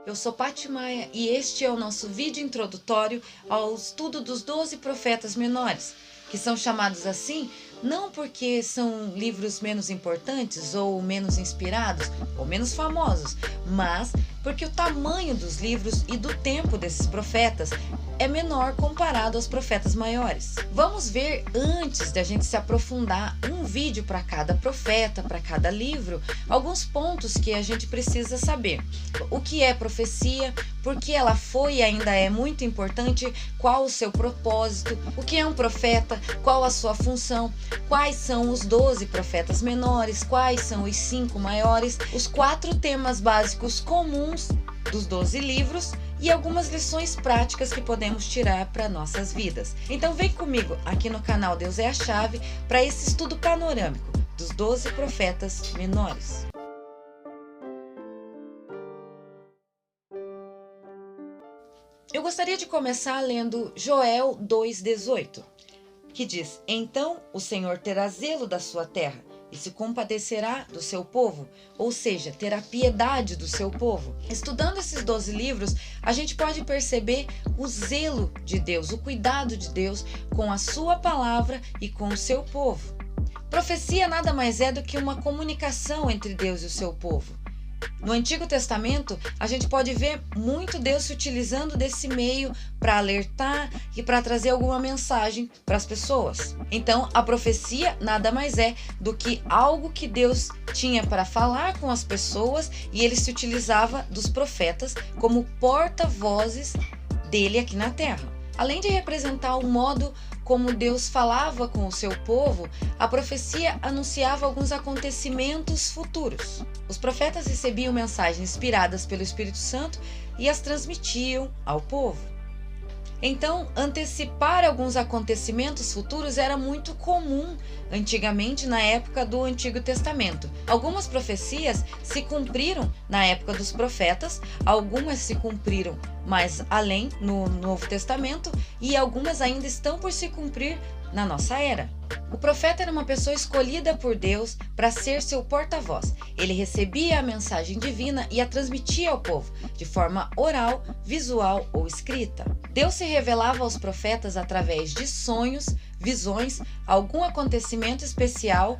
Eu sou Paty Maia e este é o nosso vídeo introdutório ao estudo dos 12 profetas menores, que são chamados assim não porque são livros menos importantes ou menos inspirados ou menos famosos, mas porque o tamanho dos livros e do tempo desses profetas é menor comparado aos profetas maiores. Vamos ver, antes da gente se aprofundar, um vídeo para cada profeta, para cada livro, alguns pontos que a gente precisa saber. O que é profecia, por que ela foi e ainda é muito importante, qual o seu propósito, o que é um profeta, qual a sua função, quais são os 12 profetas menores, quais são os 5 maiores, os 4 temas básicos comuns dos 12 livros e algumas lições práticas que podemos tirar para nossas vidas. Então vem comigo aqui no canal Deus é a Chave para esse estudo panorâmico dos 12 profetas menores. Eu gostaria de começar lendo Joel 2,18, que diz: Então o Senhor terá zelo da sua terra e se compadecerá do seu povo, ou seja, terá piedade do seu povo. Estudando esses 12 livros, a gente pode perceber o zelo de Deus, o cuidado de Deus com a sua palavra e com o seu povo. Profecia nada mais é do que uma comunicação entre Deus e o seu povo. No Antigo Testamento, a gente pode ver muito Deus se utilizando desse meio para alertar e para trazer alguma mensagem para as pessoas. Então, a profecia nada mais é do que algo que Deus tinha para falar com as pessoas e ele se utilizava dos profetas como porta-vozes dele aqui na terra. Além de representar o modo como Deus falava com o seu povo, a profecia anunciava alguns acontecimentos futuros. Os profetas recebiam mensagens inspiradas pelo Espírito Santo e as transmitiam ao povo. Então, antecipar alguns acontecimentos futuros era muito comum antigamente na época do Antigo Testamento. Algumas profecias se cumpriram na época dos profetas, algumas se cumpriram mais além no Novo Testamento e algumas ainda estão por se cumprir na nossa era. O profeta era uma pessoa escolhida por Deus para ser seu porta-voz. Ele recebia a mensagem divina e a transmitia ao povo, de forma oral, visual ou escrita. Deus se revelava aos profetas através de sonhos, visões, algum acontecimento especial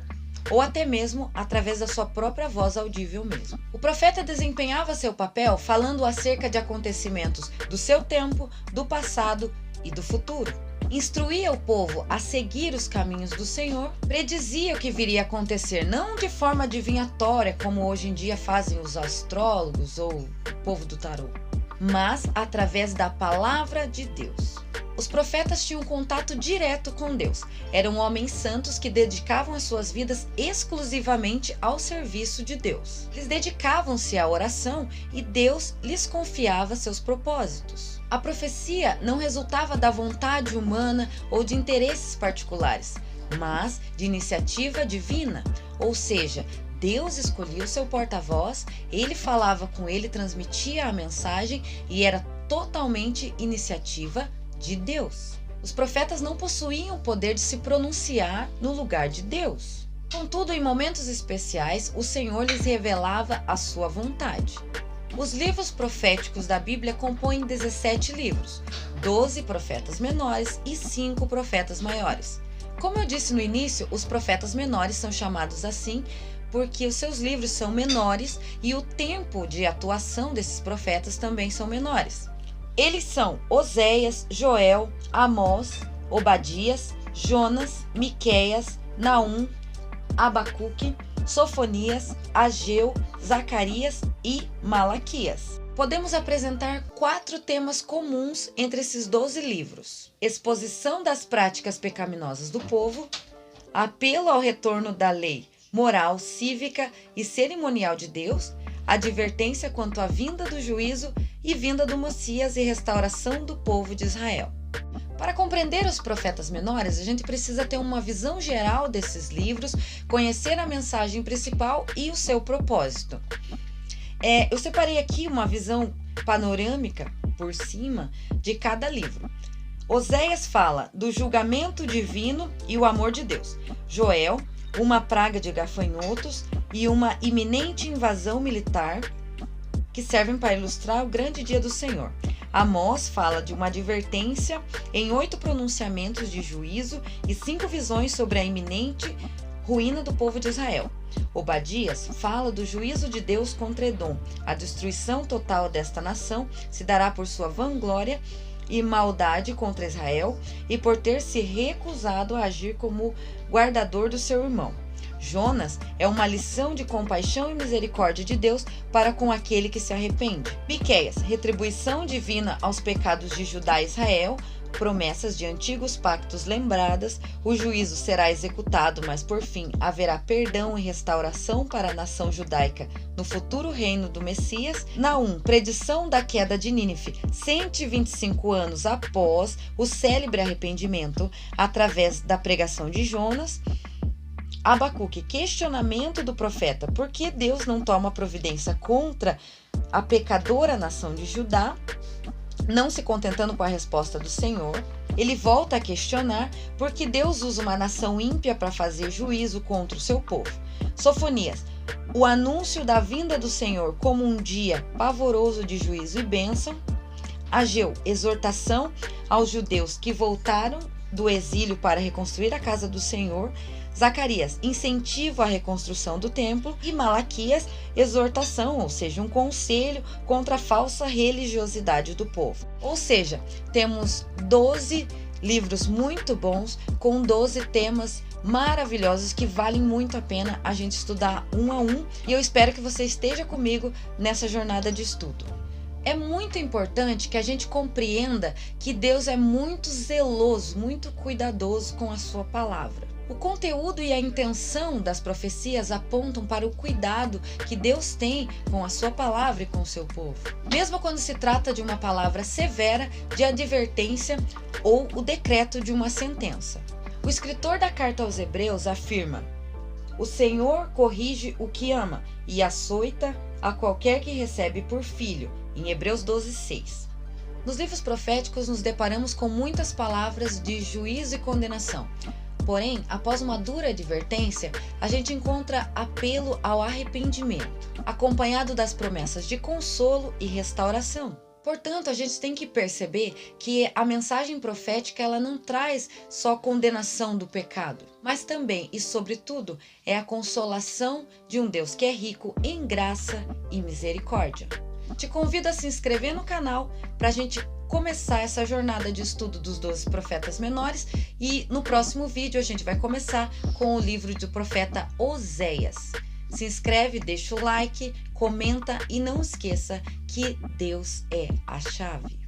ou até mesmo através da sua própria voz audível mesmo. O profeta desempenhava seu papel falando acerca de acontecimentos do seu tempo, do passado e do futuro. Instruía o povo a seguir os caminhos do Senhor, predizia o que viria a acontecer, não de forma adivinhatória, como hoje em dia fazem os astrólogos ou o povo do tarô, mas através da palavra de Deus. Os profetas tinham contato direto com Deus. Eram homens santos que dedicavam as suas vidas exclusivamente ao serviço de Deus. Eles dedicavam-se à oração e Deus lhes confiava seus propósitos. A profecia não resultava da vontade humana ou de interesses particulares, mas de iniciativa divina, ou seja, Deus escolhia o seu porta-voz, ele falava com ele, transmitia a mensagem e era totalmente iniciativa de Deus. Os profetas não possuíam o poder de se pronunciar no lugar de Deus. Contudo, em momentos especiais, o Senhor lhes revelava a sua vontade. Os livros proféticos da Bíblia compõem 17 livros, 12 profetas menores e 5 profetas maiores. Como eu disse no início, os profetas menores são chamados assim porque os seus livros são menores e o tempo de atuação desses profetas também são menores. Eles são Oséias, Joel, Amós, Obadias, Jonas, Miqueias, Naum, Abacuque, Sofonias, Ageu, Zacarias e Malaquias. Podemos apresentar 4 temas comuns entre esses 12 livros: exposição das práticas pecaminosas do povo, apelo ao retorno da lei moral, cívica e cerimonial de Deus, advertência quanto à vinda do juízo e vinda do Messias e restauração do povo de Israel. Para compreender os profetas menores, a gente precisa ter uma visão geral desses livros, conhecer a mensagem principal e o seu propósito. Eu separei aqui uma visão panorâmica por cima de cada livro. Oséias fala do julgamento divino e o amor de Deus. Joel, uma praga de gafanhotos e uma iminente invasão militar. que servem para ilustrar o grande dia do Senhor. Amós fala de uma advertência em 8 pronunciamentos de juízo e 5 visões sobre a iminente ruína do povo de Israel. Obadias fala do juízo de Deus contra Edom. A destruição total desta nação se dará por sua vanglória e maldade contra Israel e por ter se recusado a agir como guardador do seu irmão. Jonas é uma lição de compaixão e misericórdia de Deus para com aquele que se arrepende. Miqueias, retribuição divina aos pecados de Judá e Israel, promessas de antigos pactos lembradas, o juízo será executado, mas por fim haverá perdão e restauração para a nação judaica no futuro reino do Messias. Naum, predição da queda de Nínive, 125 anos após o célebre arrependimento, através da pregação de Jonas. Abacuque, questionamento do profeta, por que Deus não toma providência contra a pecadora nação de Judá? Não se contentando com a resposta do Senhor, ele volta a questionar por que Deus usa uma nação ímpia para fazer juízo contra o seu povo. Sofonias, o anúncio da vinda do Senhor como um dia pavoroso de juízo e bênção. Ageu, exortação aos judeus que voltaram do exílio para reconstruir a casa do Senhor. Zacarias, incentivo à reconstrução do templo. E Malaquias, exortação, ou seja, um conselho contra a falsa religiosidade do povo. Ou seja, temos 12 livros muito bons, com 12 temas maravilhosos que valem muito a pena a gente estudar um a um. E eu espero que você esteja comigo nessa jornada de estudo. É muito importante que a gente compreenda que Deus é muito zeloso, muito cuidadoso com a sua palavra. O conteúdo e a intenção das profecias apontam para o cuidado que Deus tem com a sua palavra e com o seu povo. Mesmo quando se trata de uma palavra severa, de advertência ou o decreto de uma sentença. O escritor da carta aos Hebreus afirma: o Senhor corrige o que ama e açoita a qualquer que recebe por filho, em Hebreus 12:6. Nos livros proféticos nos deparamos com muitas palavras de juízo e condenação. Porém, após uma dura advertência, a gente encontra apelo ao arrependimento, acompanhado das promessas de consolo e restauração. Portanto, a gente tem que perceber que a mensagem profética ela não traz só condenação do pecado, mas também e sobretudo é a consolação de um Deus que é rico em graça e misericórdia. Te convido a se inscrever no canal para a gente começar essa jornada de estudo dos 12 profetas menores, e no próximo vídeo a gente vai começar com o livro do profeta Oséias. Se inscreve, deixa o like, comenta e não esqueça que Deus é a chave.